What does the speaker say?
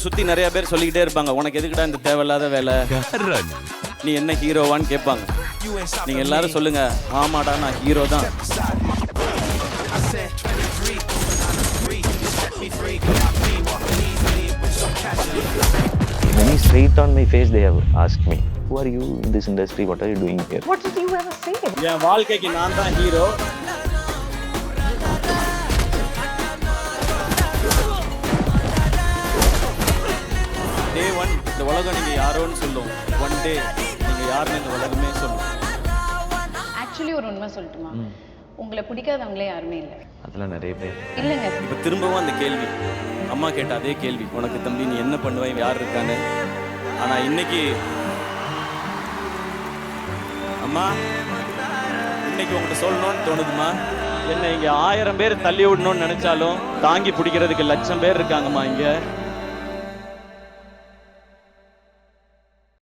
சுத்தி நிறைய பேர் சொல்லிக்கிட்டே இருப்பாங்க, உனக்கு எதுக்குடா இந்த தேவையில்லாத வேலை, நீ என்ன ஹீரோவான்னு கேட்பாங்க. நீங்க எல்லாரும் சொல்லுங்க, ஆமாடா நான் ஹீரோ தான். Many straight on my face they have asked me, who are you in this industry, what are you doing here? What did you ever say? என் வாழ்க்கைக்கு நான் தான் ஹீரோ. டே ஒன் இந்த உலகம் நீங்க யாரோன்னு சொல்லும், ஒன் டே நீங்க யாருன்னு இந்த உலகமே சொல்லும். ஆக்சுவலி ஒரு உண்மை சொல்லட்டுமா, உங்களை பிடிக்காதவங்களே யாருமே இல்லை. அதெல்லாம் நிறைய பேர். இல்லைங்க, இப்போ திரும்பவும் அந்த கேள்வி, அம்மா கேட்ட அதே கேள்வி, உனக்கு தம்பி நீ என்ன பண்ணுவேன், யார் இருக்கான்னு. ஆனா இன்னைக்கு அம்மா, இன்னைக்கு உங்கள்கிட்ட சொல்லணும்னு தோணுதுமா. என்ன இங்க 1000 பேர் தள்ளி விடணும்னு நினைச்சாலும் தாங்கி பிடிக்கிறதுக்கு 1,00,000 பேர் இருக்காங்கம்மா இங்க.